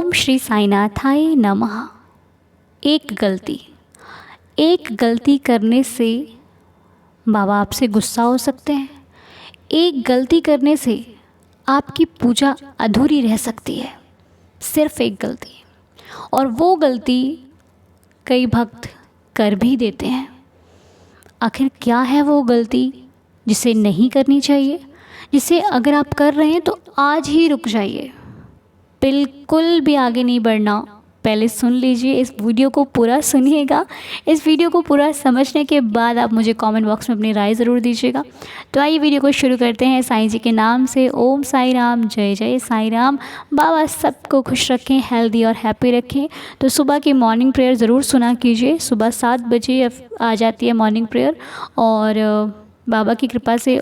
ओम श्री साईनाथाय नमः। एक गलती करने से बाबा आपसे गुस्सा हो सकते हैं। एक गलती करने से आपकी पूजा अधूरी रह सकती है। सिर्फ एक गलती, और वो गलती कई भक्त कर भी देते हैं। आखिर क्या है वो गलती जिसे नहीं करनी चाहिए, जिसे अगर आप कर रहे हैं तो आज ही रुक जाइए, बिल्कुल भी आगे नहीं बढ़ना। पहले सुन लीजिए, इस वीडियो को पूरा सुनिएगा। इस वीडियो को पूरा समझने के बाद आप मुझे कमेंट बॉक्स में अपनी राय ज़रूर दीजिएगा। तो आइए वीडियो को शुरू करते हैं साईं जी के नाम से। ओम साई राम, जय जय साई राम। बाबा सबको खुश रखें, हेल्दी और हैप्पी रखें। तो सुबह की मॉर्निंग प्रेयर ज़रूर सुना कीजिए। सुबह 7 बजे आ जाती है मॉर्निंग प्रेयर, और बाबा की कृपा से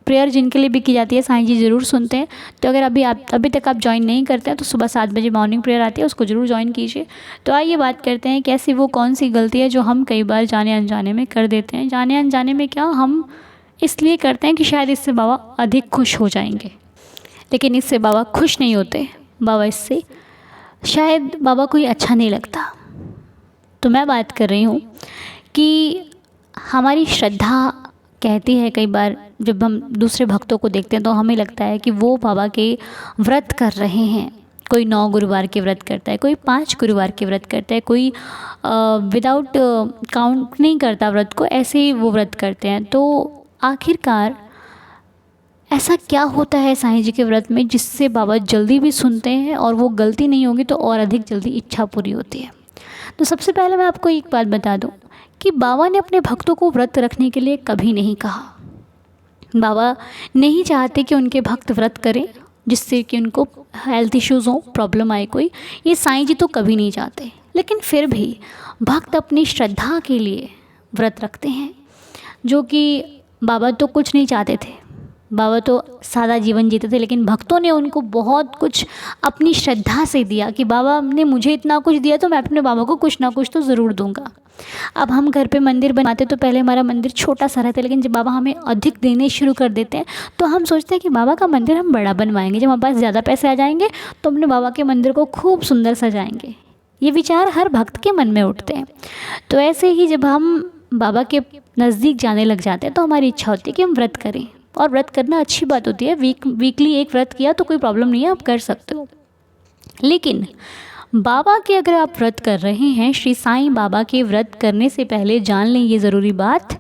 प्रेयर जिनके लिए भी की जाती है साईं जी ज़रूर सुनते हैं। तो अगर अभी तक आप ज्वाइन नहीं करते हैं तो सुबह 7 बजे मॉर्निंग प्रेयर आती है, उसको ज़रूर ज्वाइन कीजिए। तो आइए बात करते हैं कैसी वो कौन सी गलती है जो हम कई बार जाने अनजाने में कर देते हैं। जाने अनजाने में क्या, हम इसलिए करते हैं कि शायद इससे बाबा अधिक खुश हो जाएंगे, लेकिन इससे बाबा खुश नहीं होते। बाबा इससे शायद बाबा कोई अच्छा नहीं लगता। तो मैं बात कर रही हूँ कि हमारी श्रद्धा कहती है, कई बार जब हम दूसरे भक्तों को देखते हैं तो हमें लगता है कि वो बाबा के व्रत कर रहे हैं। कोई 9 गुरुवार के व्रत करता है, कोई 5 गुरुवार के व्रत करता है, कोई विदाउट काउंट नहीं करता व्रत को, ऐसे ही वो व्रत करते हैं। तो आखिरकार ऐसा क्या होता है साईं जी के व्रत में जिससे बाबा जल्दी भी सुनते हैं, और वो गलती नहीं होगी तो और अधिक जल्दी इच्छा पूरी होती है। तो सबसे पहले मैं आपको एक बात बता दूं कि बाबा ने अपने भक्तों को व्रत रखने के लिए कभी नहीं कहा। बाबा नहीं चाहते कि उनके भक्त व्रत करें जिससे कि उनको हेल्थ इश्यूज़ हो, प्रॉब्लम आए कोई। ये साईं जी तो कभी नहीं चाहते, लेकिन फिर भी भक्त अपनी श्रद्धा के लिए व्रत रखते हैं, जो कि बाबा तो कुछ नहीं चाहते थे। बाबा तो सादा जीवन जीते थे, लेकिन भक्तों ने उनको बहुत कुछ अपनी श्रद्धा से दिया कि बाबा ने मुझे इतना कुछ दिया तो मैं अपने बाबा को कुछ ना कुछ तो ज़रूर दूंगा। अब हम घर पे मंदिर बनाते तो पहले हमारा मंदिर छोटा सा रहता है, लेकिन जब बाबा हमें अधिक देने शुरू कर देते हैं तो हम सोचते हैं कि बाबा का मंदिर हम बड़ा बनवाएंगे। जब हमारे पास ज़्यादा पैसे आ जाएंगे तो अपने बाबा के मंदिर को खूब सुंदर सजाएंगे। ये विचार हर भक्त के मन में उठते हैं। तो ऐसे ही जब हम बाबा के नज़दीक जाने लग जाते हैं तो हमारी इच्छा होती है कि हम व्रत करें, और व्रत करना अच्छी बात होती है। वीकली एक व्रत किया तो कोई प्रॉब्लम नहीं है, आप कर सकते हो। लेकिन बाबा के अगर आप व्रत कर रहे हैं, श्री साईं बाबा के व्रत करने से पहले जान लें ये ज़रूरी बात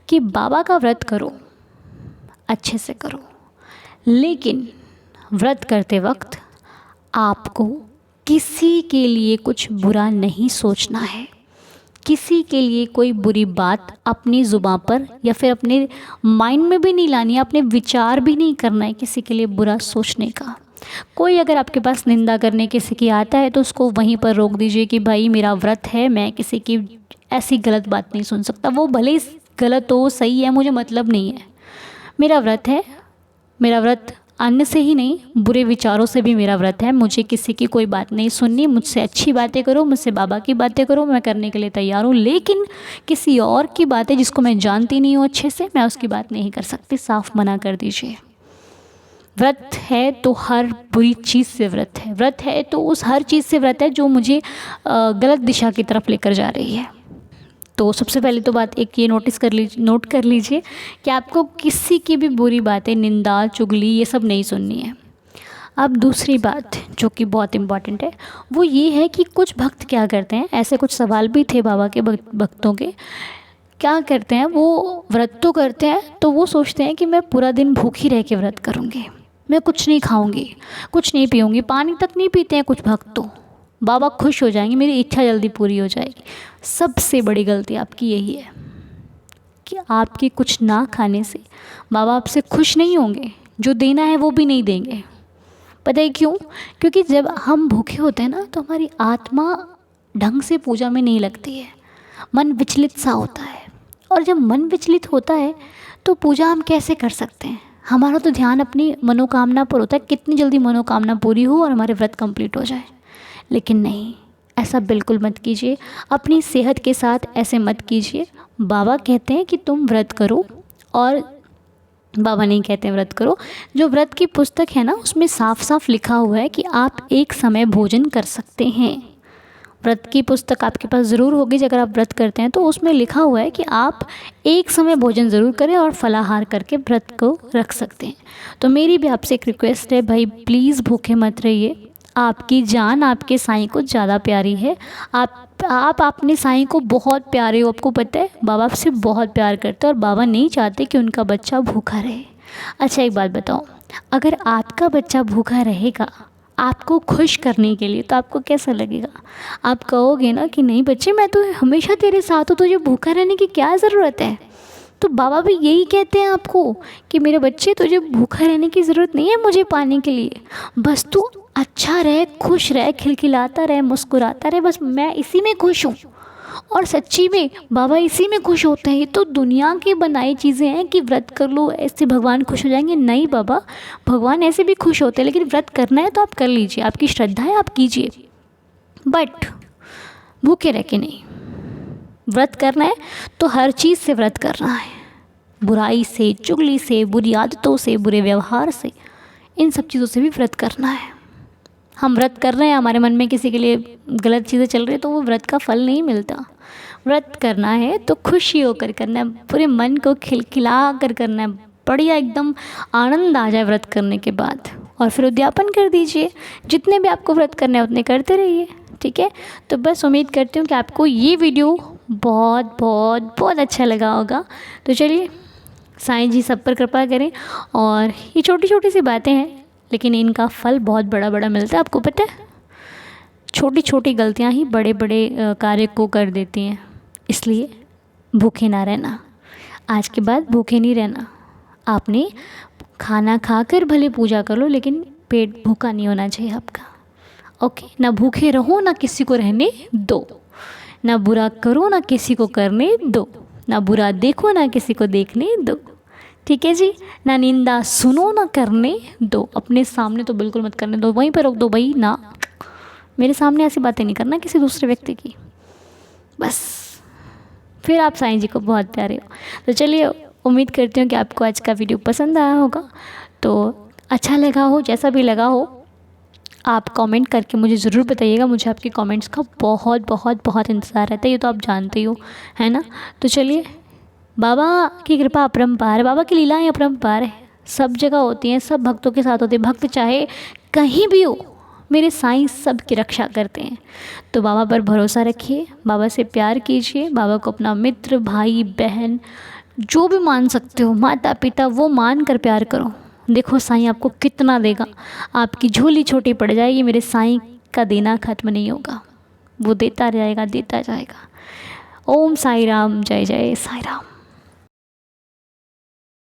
कि बाबा का व्रत करो, अच्छे से करो, लेकिन व्रत करते वक्त आपको किसी के लिए कुछ बुरा नहीं सोचना है। किसी के लिए कोई बुरी बात अपनी ज़ुबान पर या फिर अपने माइंड में भी नहीं लानी है, अपने विचार भी नहीं करना है किसी के लिए बुरा सोचने का। कोई अगर आपके पास निंदा करने किसी की आता है तो उसको वहीं पर रोक दीजिए कि भाई मेरा व्रत है, मैं किसी की ऐसी गलत बात नहीं सुन सकता। वो भले ही गलत हो, सही है, मुझे मतलब नहीं है। मेरा व्रत है, मेरा व्रत अन्न से ही नहीं, बुरे विचारों से भी मेरा व्रत है। मुझे किसी की कोई बात नहीं सुननी, मुझसे अच्छी बातें करो, मुझसे बाबा की बातें करो, मैं करने के लिए तैयार हूँ। लेकिन किसी और की बातें जिसको मैं जानती नहीं हूँ अच्छे से, मैं उसकी बात नहीं कर सकती। साफ मना कर दीजिए। व्रत है तो हर बुरी चीज़ से व्रत है। व्रत है तो उस हर चीज़ से व्रत है जो मुझे गलत दिशा की तरफ लेकर जा रही है। तो सबसे पहले तो बात एक ये नोट कर लीजिए कि आपको किसी की भी बुरी बातें, निंदा, चुगली ये सब नहीं सुननी है। अब दूसरी बात जो कि बहुत इम्पॉर्टेंट है वो ये है कि कुछ भक्त क्या करते हैं, ऐसे कुछ सवाल भी थे बाबा के भक्तों के। क्या करते हैं, वो व्रत तो करते हैं तो वो सोचते हैं कि मैं पूरा दिन भूखी रह के व्रत करूँगी, मैं कुछ नहीं खाऊंगी, कुछ नहीं पीऊँगी, पानी तक नहीं पीते हैं कुछ भक्त। तो बाबा खुश हो जाएंगे, मेरी इच्छा जल्दी पूरी हो जाएगी। सबसे बड़ी गलती आपकी यही है कि आपके कुछ ना खाने से बाबा आपसे खुश नहीं होंगे, जो देना है वो भी नहीं देंगे। पता है क्यों? क्योंकि जब हम भूखे होते हैं ना तो हमारी आत्मा ढंग से पूजा में नहीं लगती है, मन विचलित सा होता है। और जब मन विचलित होता है तो पूजा हम कैसे कर सकते हैं? हमारा तो ध्यान अपनी मनोकामना पर होता है, कितनी जल्दी मनोकामना पूरी हो और हमारे व्रत कंप्लीट हो जाए। लेकिन नहीं, ऐसा बिल्कुल मत कीजिए। अपनी सेहत के साथ ऐसे मत कीजिए। बाबा कहते हैं कि तुम व्रत करो और बाबा नहीं कहते हैं व्रत करो। जो व्रत की पुस्तक है ना, उसमें साफ साफ लिखा हुआ है कि आप एक समय भोजन कर सकते हैं। व्रत की पुस्तक आपके पास ज़रूर होगी अगर आप व्रत करते हैं, तो उसमें लिखा हुआ है कि आप एक समय भोजन ज़रूर करें और फलाहार करके व्रत को रख सकते हैं। तो मेरी भी आपसे एक रिक्वेस्ट है भाई, प्लीज़ भूखे मत रहिए। आपकी जान आपके साईं को ज़्यादा प्यारी है। आप अपने साईं को बहुत प्यारे हो, आपको पता है बाबा आपसे बहुत प्यार करते हैं और बाबा नहीं चाहते कि उनका बच्चा भूखा रहे। अच्छा एक बात बताओ, अगर आपका बच्चा भूखा रहेगा आपको खुश करने के लिए, तो आपको कैसा लगेगा? आप कहोगे ना कि नहीं बच्चे, मैं तो हमेशा तेरे साथ हूँ, तुझे भूखा रहने की क्या ज़रूरत है। तो बाबा भी यही कहते हैं आपको कि मेरे बच्चे तुझे भूखा रहने की ज़रूरत नहीं है मुझे पाने के लिए, बस तू अच्छा रहे, खुश रहे, खिलखिलाता रहे, मुस्कुराता रहे, बस मैं इसी में खुश हूँ। और सच्ची में बाबा इसी में खुश होते हैं। ये तो दुनिया की बनाई चीज़ें हैं कि व्रत कर लो ऐसे भगवान खुश हो जाएंगे, नहीं बाबा, भगवान ऐसे भी खुश होते हैं, लेकिन व्रत करना है तो आप कर लीजिए, आपकी श्रद्धा है आप कीजिए, बट भूखे रह के नहीं। व्रत करना है तो हर चीज़ से व्रत करना है, बुराई से, चुगली से, बुरी आदतों से, बुरे व्यवहार से, इन सब चीज़ों से भी व्रत करना है। हम व्रत कर रहे हैं, हमारे मन में किसी के लिए गलत चीज़ें चल रही है, तो वो व्रत का फल नहीं मिलता। व्रत करना है तो खुशी होकर करना है, पूरे मन को खिलखिला कर करना है, बढ़िया एकदम आनंद आ जाए व्रत करने के बाद, और फिर उद्यापन कर दीजिए। जितने भी आपको व्रत करने हैं उतने करते रहिए, ठीक है। तो बस उम्मीद करती हूँ कि आपको ये वीडियो बहुत बहुत बहुत अच्छा लगा होगा। तो चलिए, साईं जी सब पर कृपा करें। और ये छोटी छोटी सी बातें हैं, लेकिन इनका फल बहुत बड़ा बड़ा मिलता है। आपको पता है, छोटी छोटी गलतियाँ ही बड़े बड़े कार्य को कर देती हैं। इसलिए भूखे ना रहना, आज के बाद भूखे नहीं रहना। आपने खाना खाकर भले पूजा कर लो, लेकिन पेट भूखा नहीं होना चाहिए आपका, ओके। ना भूखे रहो, ना किसी को रहने दो, ना बुरा करो, ना किसी को करने दो, ना बुरा देखो, ना किसी को देखने दो, ठीक है जी। ना निंदा सुनो, ना करने दो, अपने सामने तो बिल्कुल मत करने दो, वहीं पर रोक दो भाई, ना मेरे सामने ऐसी बातें नहीं करना किसी दूसरे व्यक्ति की, बस फिर आप साईं जी को बहुत प्यारे हो। तो चलिए, उम्मीद करती हूँ कि आपको आज का वीडियो पसंद आया होगा। तो अच्छा लगा हो, जैसा भी लगा हो, आप कमेंट करके मुझे ज़रूर बताइएगा। मुझे आपके कमेंट्स का बहुत बहुत बहुत इंतज़ार रहता है, ये तो आप जानते ही हो, है ना। तो चलिए, बाबा की कृपा अपरंपार है, बाबा की लीलाएँ अपरंपार है, सब जगह होती हैं, सब भक्तों के साथ होती है। भक्त चाहे कहीं भी हो, मेरे साईं सब की रक्षा करते हैं। तो बाबा पर भरोसा रखिए, बाबा से प्यार कीजिए, बाबा को अपना मित्र, भाई, बहन जो भी मान सकते हो, माता पिता, वो मान कर प्यार करो। देखो साईं आपको कितना देगा, आपकी झोली छोटी पड़ जाएगी, मेरे साईं का देना खत्म नहीं होगा, वो देता जाएगा, देता जाएगा। ओम साई राम, जय जय साई राम।